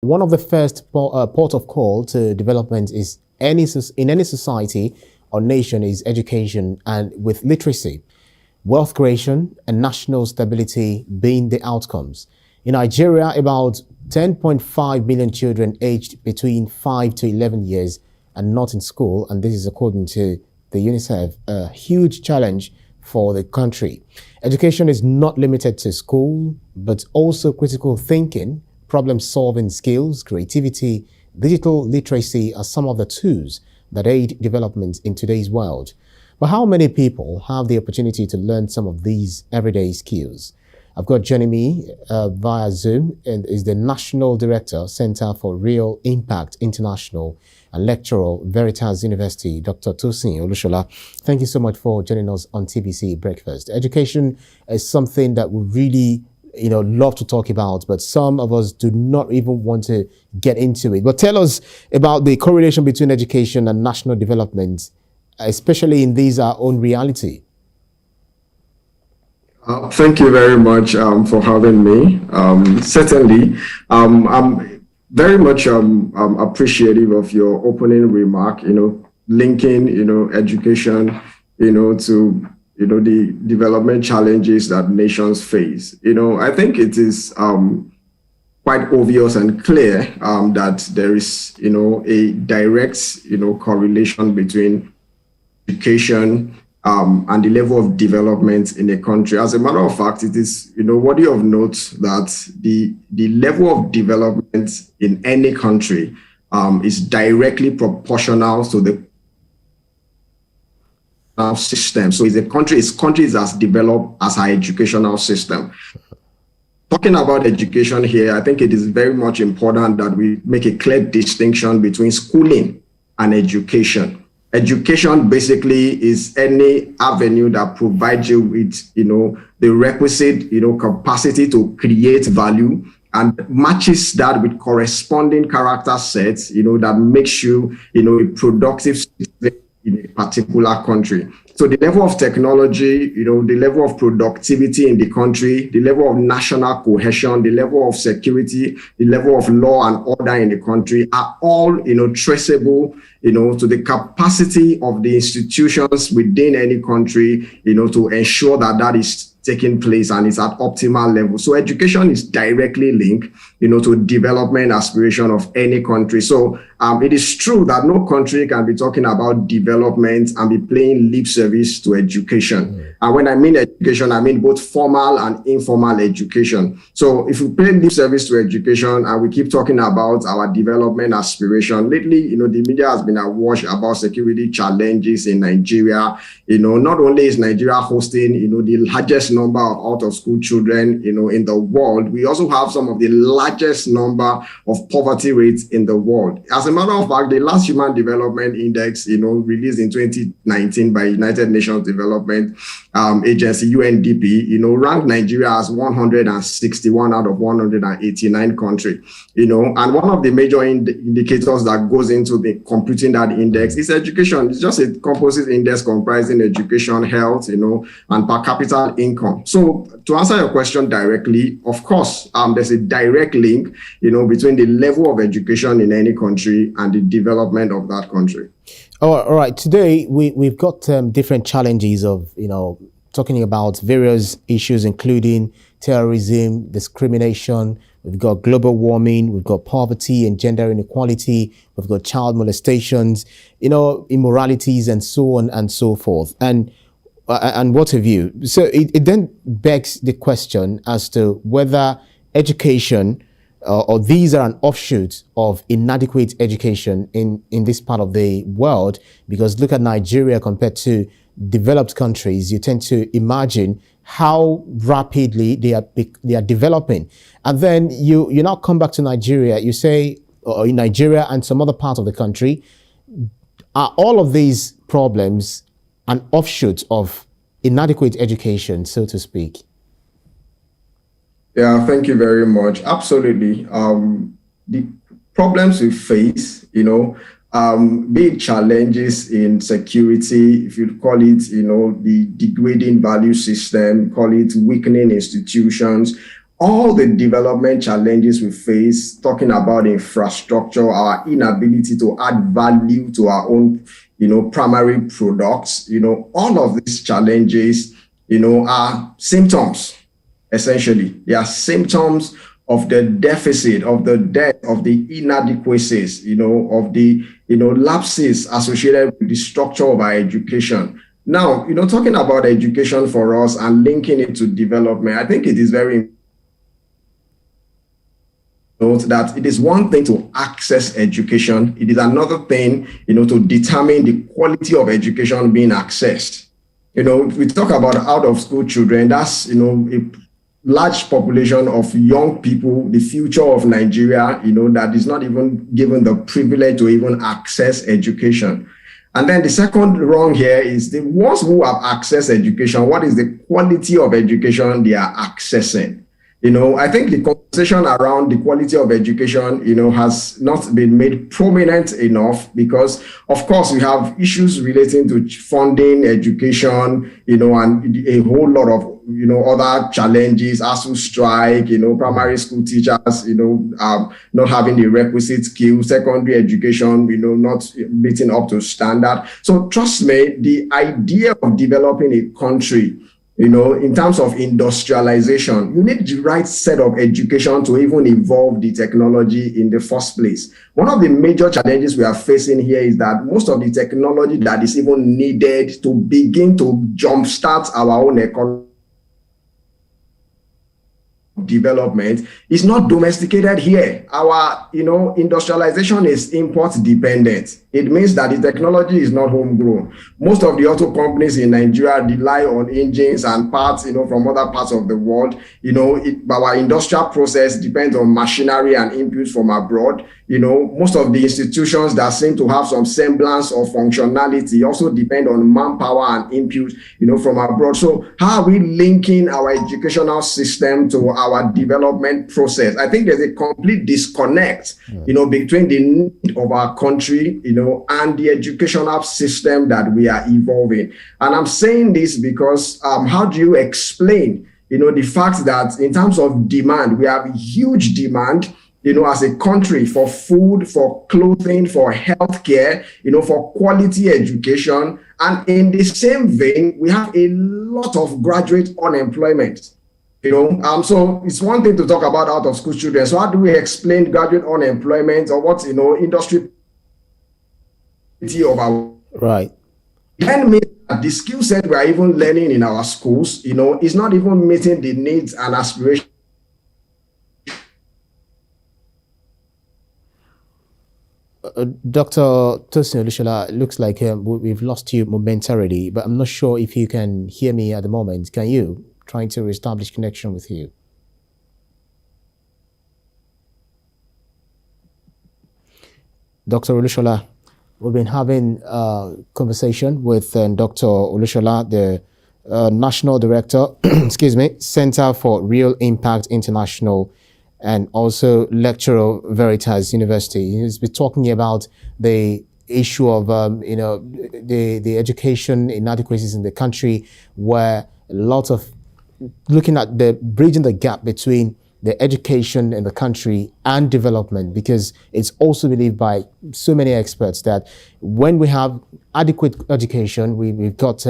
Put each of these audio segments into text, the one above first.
One of the first port of call to development is in any society or nation is education, and with literacy, wealth creation, and national stability being the outcomes. In Nigeria, about 10.5 million children aged between 5 to 11 years are not in school, and this is according to the UNICEF, a huge challenge for the country. Education is not limited to school, but also critical thinking, problem-solving skills, creativity, digital literacy are some of the tools that aid development in today's world. But how many people have the opportunity to learn some of these everyday skills? I've got joining me via Zoom and is the National Director, Center for Real Impact International and lecturer, Veritas University, Dr. Tosin Olushola. Thank you so much for joining us on TVC Breakfast. Education is something that we really love to talk about, but some of us do not even want to get into it. But tell us about the correlation between education and national development, especially in these our own reality. Thank you very much for having me. Certainly, I'm very much appreciative of your opening remark, linking, education, to the development challenges that nations face. I think it is quite obvious and clear that there is, a direct, correlation between education and the level of development in a country. As a matter of fact, it is, worthy of note that the level of development in any country is directly proportional to the system. So countries as developed as our educational system. Talking about education here, I think it is very much important that we make a clear distinction between schooling and education. Education basically is any avenue that provides you with, the requisite, capacity to create value and matches that with corresponding character sets, that makes you, a productive citizen in a particular country. So the level of technology, the level of productivity in the country, the level of national cohesion, the level of security, the level of law and order in the country are all, traceable, to the capacity of the institutions within any country, to ensure that that is taking place and is at optimal level. So education is directly linked, to development aspiration of any country. So it is true that no country can be talking about development and be paying lip service to education. And when I mean education, I mean both formal and informal education. So if we pay lip service to education and we keep talking about our development aspiration, lately, the media has been awash about security challenges in Nigeria. Not only is Nigeria hosting, the largest number of out-of-school children, in the world, we also have some of the largest number of poverty rates in the world. As a matter of fact, the last Human Development Index, released in 2019 by United Nations Development Agency, UNDP, ranked Nigeria as 161 out of 189 countries, and one of the major indicators that goes into the computing that index is education. It's just a composite index comprising education, health, and per capita income. So to answer your question directly, of course, there's a direct link, between the level of education in any country and the development of that country. All right. Today, we've got different challenges of, talking about various issues, including terrorism, discrimination. We've got global warming. We've got poverty and gender inequality. We've got child molestations, immoralities, and so on and so forth. And what have you? So it then begs the question as to whether education or these are an offshoot of inadequate education in this part of the world. Because look at Nigeria compared to developed countries, you tend to imagine how rapidly they are developing. And then you now come back to Nigeria, you say, in Nigeria and some other part of the country, are all of these problems an offshoot of inadequate education, so to speak? Yeah, thank you very much. Absolutely. The problems we face, big challenges in security, if you call it, the degrading value system, call it weakening institutions, all the development challenges we face, talking about infrastructure, our inability to add value to our own, primary products, all of these challenges, are symptoms, essentially. They are symptoms of the deficit, of the debt, of the inadequacies, of the, lapses associated with the structure of our education. Now, talking about education for us and linking it to development, I think it is very important that it is one thing to access education. It is another thing, to determine the quality of education being accessed. If we talk about out-of-school children, that's, a large population of young people, the future of Nigeria, that is not even given the privilege to even access education. And then the second wrong here is the ones who have access education, what is the quality of education they are accessing? I think the conversation around the quality of education, has not been made prominent enough because, of course, we have issues relating to funding, education, and a whole lot of, other challenges, ASU strike, primary school teachers, not having the requisite skills, secondary education, not meeting up to standard. So trust me, the idea of developing a country, in terms of industrialization, you need the right set of education to even evolve the technology in the first place. One of the major challenges we are facing here is that most of the technology that is even needed to begin to jumpstart our own economy development is not domesticated here. Our, industrialization is import dependent. It means that the technology is not homegrown. Most of the auto companies in Nigeria rely on engines and parts, from other parts of the world. Our industrial process depends on machinery and inputs from abroad. Most of the institutions that seem to have some semblance of functionality also depend on manpower and input, from abroad. So how are we linking our educational system to our development process? I think there's a complete disconnect, between the need of our country, and the educational system that we are evolving. And I'm saying this because how do you explain, the fact that in terms of demand, we have huge demand, as a country for food, for clothing, for healthcare, for quality education. And in the same vein, we have a lot of graduate unemployment. So it's one thing to talk about out of school children. So how do we explain graduate unemployment or what, industry of our right? Then means that the skill set we are even learning in our schools, is not even meeting the needs and aspirations. Dr. Tosin Olushola, looks like we've lost you momentarily, but I'm not sure if you can hear me at the moment. Can you? Trying to reestablish connection with you. Dr. Olushola, we've been having a conversation with Dr. Olushola, the National Director, Center for Real Impact International, and also lecturer Veritas University. He's been talking about the issue of, the education inadequacies in the country, where a lot of looking at the bridging the gap between the education in the country and development, because it's also believed by so many experts that when we have adequate education, we've got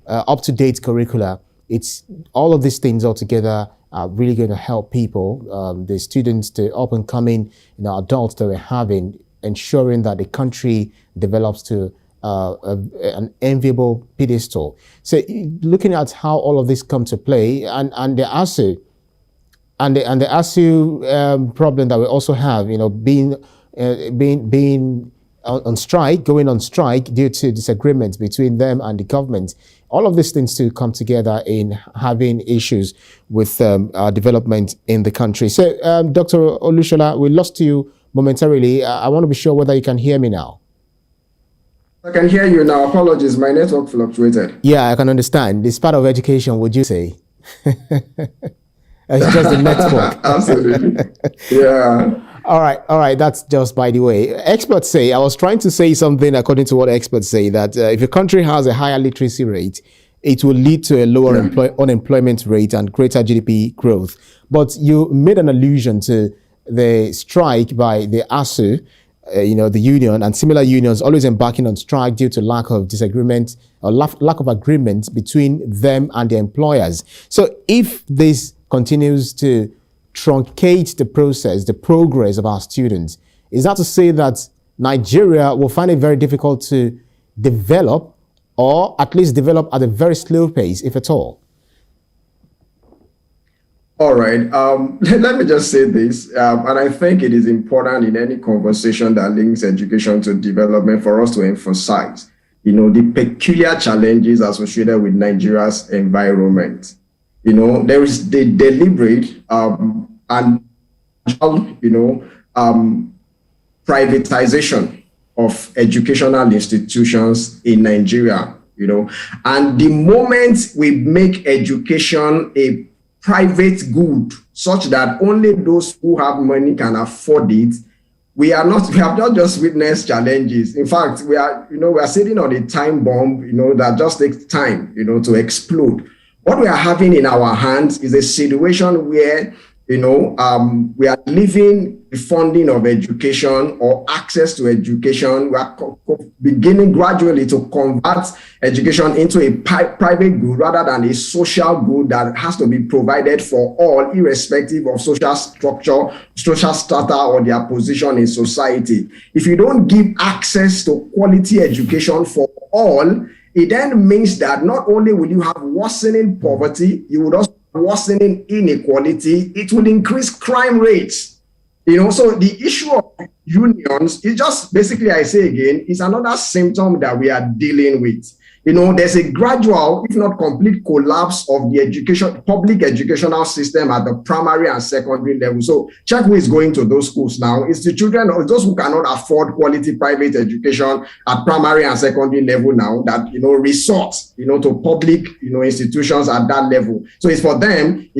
up-to-date curricula, it's all of these things all together are really going to help people, the students, the up-and-coming adults that we're having, ensuring that the country develops to an enviable pedestal. So looking at how all of this come to play, and the ASU, and the ASU problem that we also have, being on strike, going on strike due to disagreements between them and the government. All of these things to come together in having issues with our development in the country. So, Dr. Olushola, we lost you momentarily. I want to be sure whether you can hear me now. I can hear you now. Apologies, my network fluctuated. Yeah, I can understand. It's part of education, would you say? It's just the network. Absolutely. Yeah. All right. That's just by the way. Experts say, I was trying to say something according to what experts say, that if a country has a higher literacy rate, it will lead to a lower unemployment rate and greater GDP growth. But you made an allusion to the strike by the ASU, the union, and similar unions always embarking on strike due to lack of disagreement or lack of agreement between them and their employers. So if this continues to truncate the process, the progress of our students, is that to say that Nigeria will find it very difficult to develop, or at least develop at a very slow pace, if at all? All right. Let me just say this, and I think it is important in any conversation that links education to development for us to emphasize, the peculiar challenges associated with Nigeria's environment. There is the deliberate and privatization of educational institutions in Nigeria, and the moment we make education a private good such that only those who have money can afford it, we have not just witnessed challenges. In fact, we are sitting on a time bomb, that just takes time, to explode. What we are having in our hands is a situation where, we are leaving the funding of education or access to education. We are beginning gradually to convert education into a private good rather than a social good that has to be provided for all, irrespective of social structure, social strata, or their position in society. If you don't give access to quality education for all, it then means that not only will you have worsening poverty, you would also have worsening inequality. It will increase crime rates. So the issue of unions is just basically, I say again, is another symptom that we are dealing with. There's a gradual, if not complete, collapse of the public educational system at the primary and secondary level. So check who is going to those schools now. It's the children of those who cannot afford quality private education at primary and secondary level now that, resort, to public, institutions at that level. So it's for them,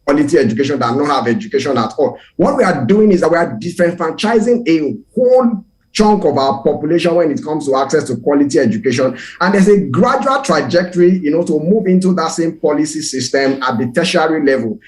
quality education that don't have education at all. What we are doing is that we are disenfranchising a whole chunk of our population when it comes to access to quality education. And there's a gradual trajectory, to move into that same policy system at the tertiary level.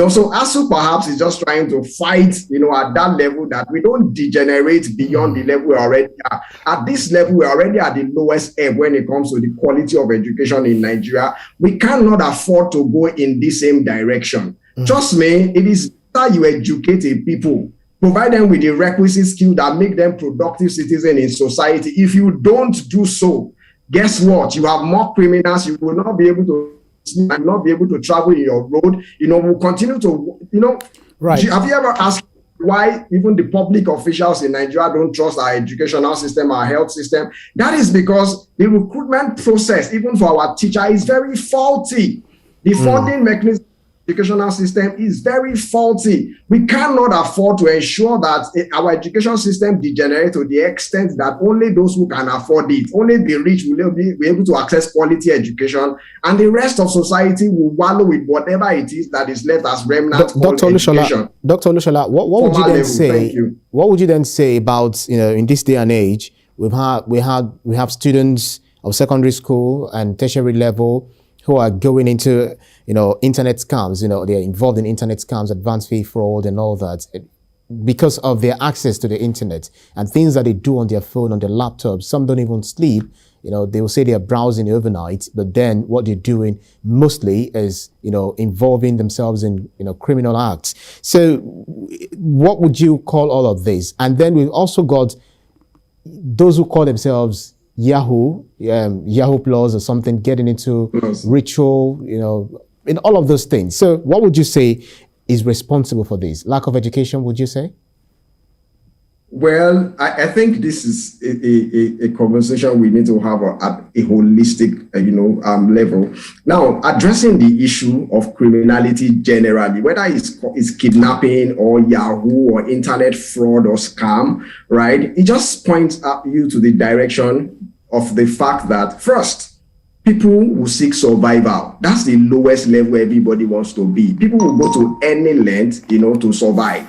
So ASU perhaps is just trying to fight, at that level that we don't degenerate beyond the level we already are. At this level, we're already at the lowest ebb when it comes to the quality of education in Nigeria. We cannot afford to go in the same direction. Trust me, it is better you educate a people, provide them with the requisite skill that make them productive citizens in society. If you don't do so, guess what? You have more criminals. You will not be able to travel in your road. We'll continue to, Right. Have you ever asked why even the public officials in Nigeria don't trust our educational system, our health system? That is because the recruitment process, even for our teacher, is very faulty. The funding mechanism educational system is very faulty. We cannot afford to ensure that our education system degenerates to the extent that only those who can afford it, only the rich will be able to access quality education, and the rest of society will wallow with whatever it is that is left as remnant. Dr. Olushola, what would you then say? What would you then say about, in this day and age, we have students of secondary school and tertiary level who are going into, internet scams, they're involved in internet scams, advanced fee fraud and all that because of their access to the internet and things that they do on their phone, on their laptop. Some don't even sleep. They will say they are browsing overnight, but then what they're doing mostly is, involving themselves in, criminal acts. So what would you call all of this? And then we've also got those who call themselves Yahoo Plus or something, getting into ritual, in all of those things. So what would you say is responsible for this? Lack of education, would you say? Well, I think this is a conversation we need to have at a holistic, level. Now, addressing the issue of criminality generally, whether it's kidnapping or Yahoo or internet fraud or scam, right? It just points you to the direction of the fact that, first, people will seek survival. That's the lowest level everybody wants to be. People will go to any length, to survive.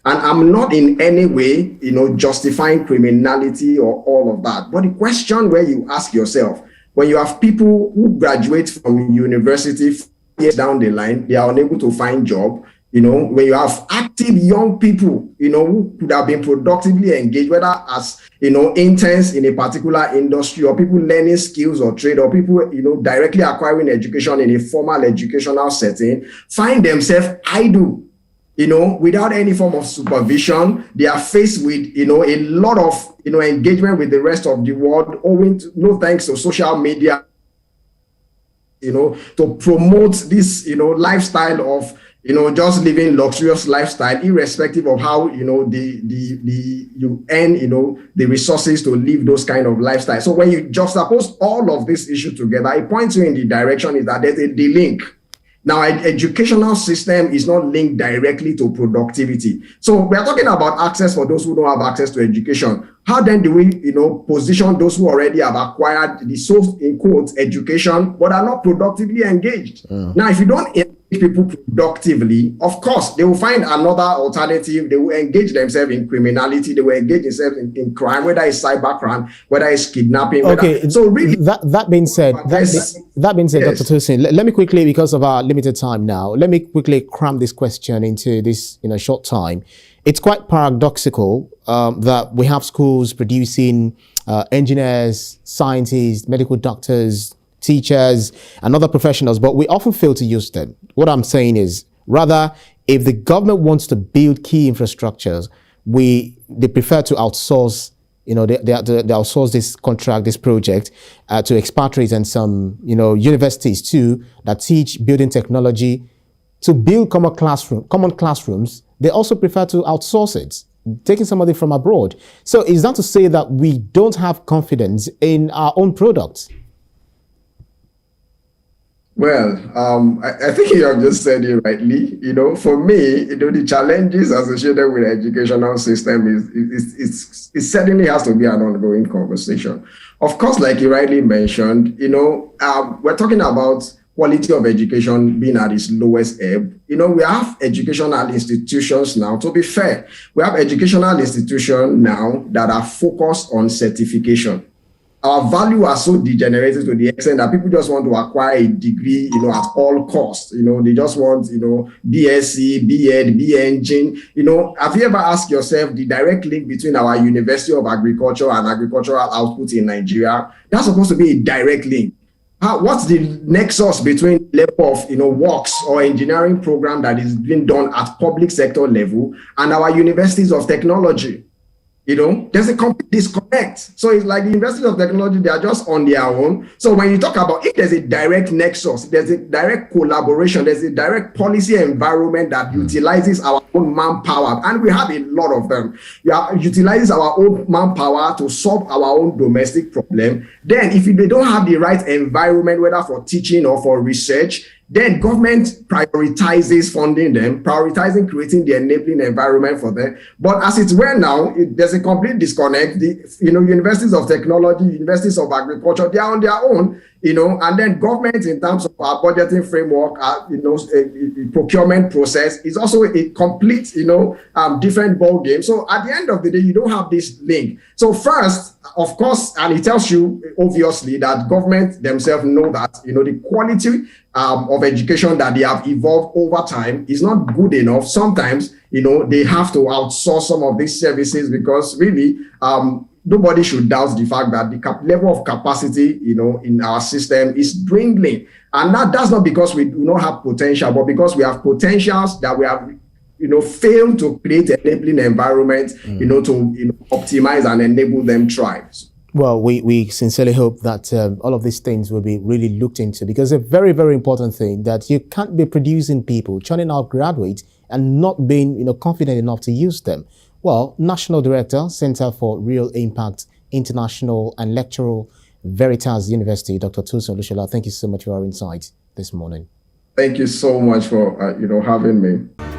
And I'm not in any way, justifying criminality or all of that. But the question where you ask yourself, when you have people who graduate from university 4 years down the line, they are unable to find job. When you have active young people, who could have been productively engaged, whether as, interns in a particular industry, or people learning skills or trade, or people, directly acquiring education in a formal educational setting, find themselves idle, without any form of supervision. They are faced with, a lot of, engagement with the rest of the world, owing to, no thanks to social media, to promote this, lifestyle of, just living luxurious lifestyle, irrespective of how, you earn, the resources to live those kind of lifestyle. So when you juxtapose all of this issue together, it points you in the direction is that there's a delink. Now, an educational system is not linked directly to productivity. So we are talking about access for those who don't have access to education. How then do we, position those who already have acquired the so in quotes education, but are not productively engaged? Now, if you don't engage people productively, of course, they will find another alternative. They will engage themselves in criminality. They will engage themselves in crime, whether it's cyber crime, whether it's kidnapping. Okay. So really, that being said, yes. Dr. Tosin, let me quickly, because of our limited time now, let me quickly cram this question into this short time. It's quite paradoxical that we have schools producing engineers, scientists, medical doctors, teachers, and other professionals, but we often fail to use them. What I'm saying is, rather, if the government wants to build key infrastructures, they prefer to outsource. They outsource this contract, this project, to expatriates and some universities too that teach building technology. To build common classrooms, they also prefer to outsource it, taking somebody from abroad. So is that to say that we don't have confidence in our own products? Well, I think you have just said it rightly. For me, the challenges associated with the educational system it certainly has to be an ongoing conversation. Of course, like you rightly mentioned, we're talking about quality of education being at its lowest ebb. We have educational institutions now, to be fair, we have educational institutions now that are focused on certification. Our value are so degenerated to the extent that people just want to acquire a degree, at all costs. They just want, BSc, B.Ed, B.Engine. Have you ever asked yourself the direct link between our University of Agriculture and agricultural output in Nigeria? That's supposed to be a direct link. What's the nexus between level of works or engineering program that is being done at public sector level and our universities of technology? There's a complete disconnect. So it's like the universities of technology, they are just on their own. So when you talk about if there's a direct nexus, there's a direct collaboration, there's a direct policy environment that utilizes our own manpower, and we have a lot of them. Utilizes our own manpower to solve our own domestic problem. Then if they don't have the right environment, whether for teaching or for research, then government prioritizes funding them, prioritizing creating the enabling environment for them. But as it's well now, there's a complete disconnect. Universities of technology, universities of agriculture, they are on their own, and then government in terms of our budgeting framework, procurement process is also a complete, different ball game. So at the end of the day, you don't have this link. So first, of course, and it tells you obviously that government themselves know that, the quality of education that they have evolved over time is not good enough. Sometimes, they have to outsource some of these services because really, nobody should doubt the fact that the level of capacity, in our system is dwindling. And that's not because we do not have potential, but because we have potentials that we have, failed to create an enabling environment, to optimize and enable them thrive. Well, we sincerely hope that all of these things will be really looked into, because a very, very important thing that you can't be producing people, churning out graduates and not being, confident enough to use them. Well, National Director, Center for Real Impact International and lecturer, Veritas University, Dr. Tosin Olushola, thank you so much for your insight this morning. Thank you so much for having me.